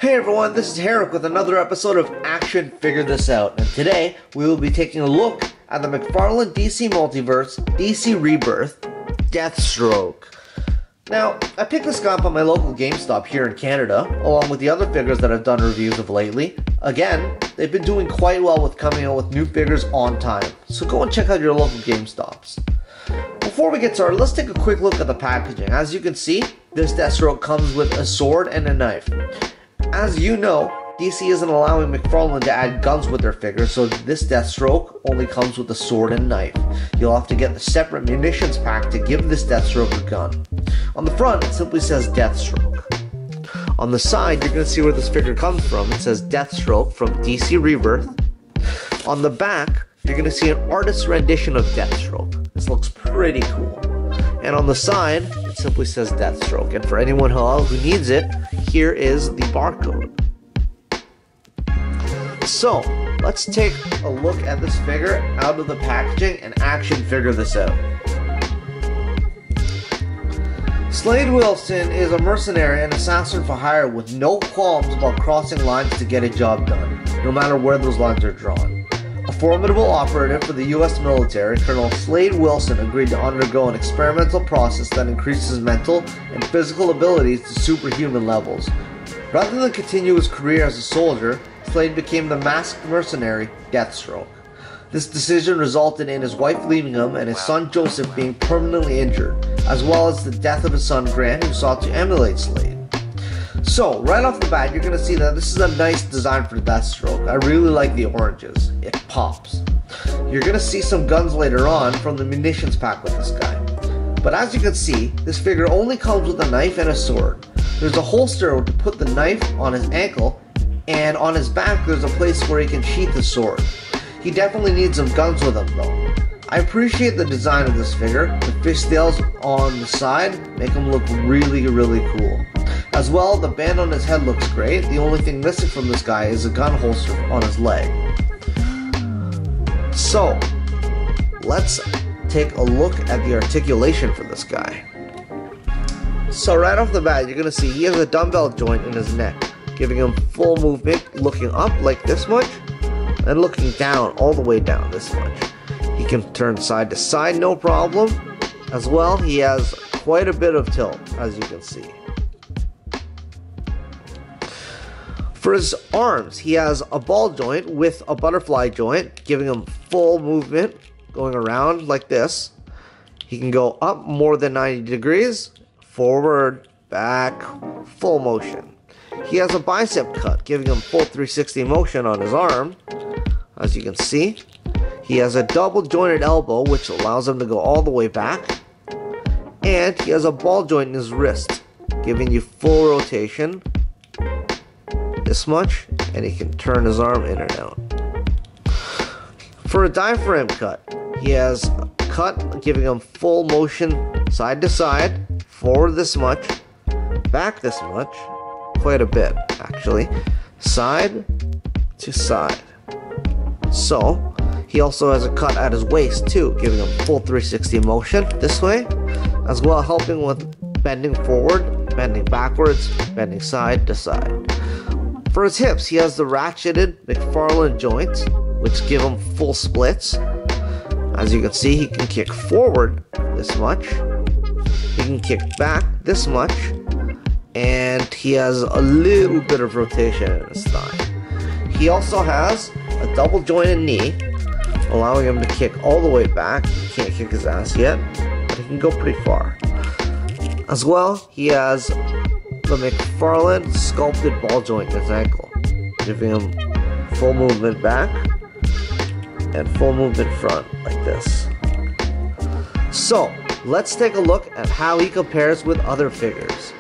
Hey everyone, this is Herrick with another episode of Action Figure This Out, and today we will be taking a look at the McFarlane DC Multiverse, DC Rebirth, Deathstroke. Now, I picked this guy up at my local GameStop here in Canada, along with the other figures that I've done reviews of lately. Again, they've been doing quite well with coming out with new figures on time, so go and check out your local GameStops. Before we get started, let's take a quick look at the packaging. As you can see, this Deathstroke comes with a sword and a knife. As you know, DC isn't allowing McFarlane to add guns with their figures, so this Deathstroke only comes with a sword and knife. You'll have to get the separate munitions pack to give this Deathstroke a gun. On the front, it simply says Deathstroke. On the side, you're going to see where this figure comes from. It says Deathstroke from DC Rebirth. On the back, you're going to see an artist's rendition of Deathstroke. This looks pretty cool. And on the side, it simply says Deathstroke. And for anyone who needs it, here is the barcode. So, let's take a look at this figure out of the packaging and action figure this out. Slade Wilson is a mercenary and assassin for hire with no qualms about crossing lines to get a job done, no matter where those lines are drawn. A formidable operative for the U.S. military, Colonel Slade Wilson agreed to undergo an experimental process that increases mental and physical abilities to superhuman levels. Rather than continue his career as a soldier, Slade became the masked mercenary, Deathstroke. This decision resulted in his wife leaving him and his son Joseph being permanently injured, as well as the death of his son Grant, who sought to emulate Slade. So, right off the bat, you're going to see that this is a nice design for Deathstroke. I really like the oranges. It pops. You're going to see some guns later on from the munitions pack with this guy. But as you can see, this figure only comes with a knife and a sword. There's a holster to put the knife on his ankle, and on his back there's a place where he can sheath the sword. He definitely needs some guns with him though. I appreciate the design of this figure. The fishtails on the side make him look really cool. As well, the band on his head looks great. The only thing missing from this guy is a gun holster on his leg. So, let's take a look at the articulation for this guy. So right off the bat, you're going to see he has a dumbbell joint in his neck, giving him full movement, looking up like this much, and looking down, all the way down this much. He can turn side to side, no problem. As well, he has quite a bit of tilt, as you can see. For his arms, he has a ball joint with a butterfly joint, giving him full movement, going around like this. He can go up more than 90 degrees, forward, back, full motion. He has a bicep cut, giving him full 360 motion on his arm, as you can see. He has a double jointed elbow, which allows him to go all the way back. And he has a ball joint in his wrist, giving you full rotation, this much, and he can turn his arm in and out. For a diaphragm cut, he has a cut giving him full motion side to side, forward this much, back this much, quite a bit actually, side to side. So, he also has a cut at his waist too, giving him full 360 motion this way, as well helping with bending forward, bending backwards, bending side to side. For his hips, he has the ratcheted McFarlane joints, which give him full splits. As you can see, he can kick forward this much, he can kick back this much, and he has a little bit of rotation in his thigh. He also has a double jointed knee, allowing him to kick all the way back. He can't kick his ass yet, but he can go pretty far. As well, he has the McFarlane sculpted ball joint in his ankle, giving him full movement back and full movement front like this. So, let's take a look at how he compares with other figures.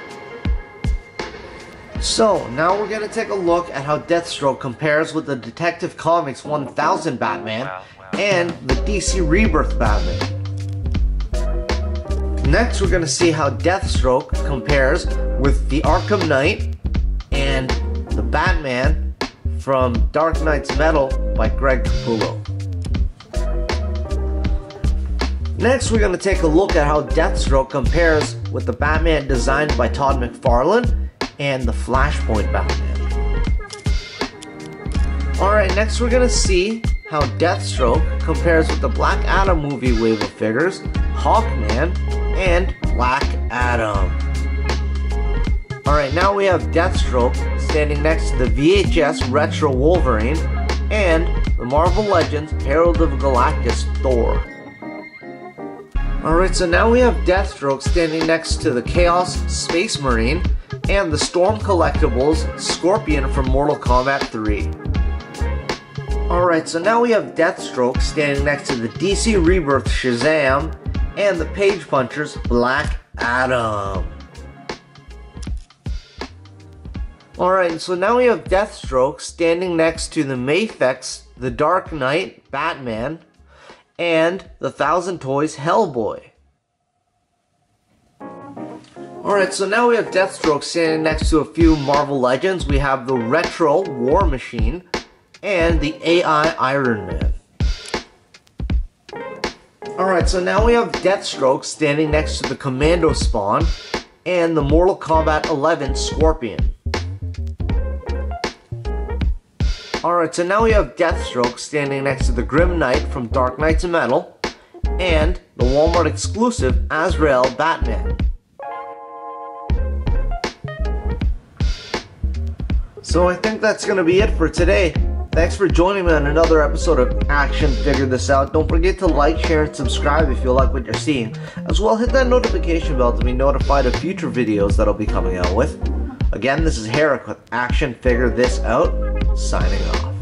So, now we're going to take a look at how Deathstroke compares with the Detective Comics 1000 Batman and the DC Rebirth Batman. Next, we're going to see how Deathstroke compares with the Arkham Knight and the Batman from Dark Knight's Metal by Greg Capullo. Next, we're going to take a look at how Deathstroke compares with the Batman designed by Todd McFarlane and the Flashpoint Batman. Alright, next we're gonna see how Deathstroke compares with the Black Adam movie wave of figures, Hawkman, and Black Adam. Alright, now we have Deathstroke standing next to the VHS Retro Wolverine and the Marvel Legends Herald of Galactus Thor. Alright, so now we have Deathstroke standing next to the Chaos Space Marine and the Storm Collectibles Scorpion from Mortal Kombat 3. Alright, so now we have Deathstroke standing next to the DC Rebirth Shazam and the Page Punchers Black Adam. Alright, so now we have Deathstroke standing next to the Mafex The Dark Knight Batman and the Thousand Toys Hellboy. Alright, so now we have Deathstroke standing next to a few Marvel Legends. We have the Retro War Machine and the AI Iron Man. Alright, so now we have Deathstroke standing next to the Commando Spawn and the Mortal Kombat 11 Scorpion. Alright, so now we have Deathstroke standing next to the Grim Knight from Dark Knights of Metal and the Walmart exclusive Azrael Batman. So I think that's going to be it for today. Thanks for joining me on another episode of Action Figure This Out. Don't forget to like, share, and subscribe if you like what you're seeing. As well, hit that notification bell to be notified of future videos that I'll be coming out with. Again, this is Herrick with Action Figure This Out, signing off.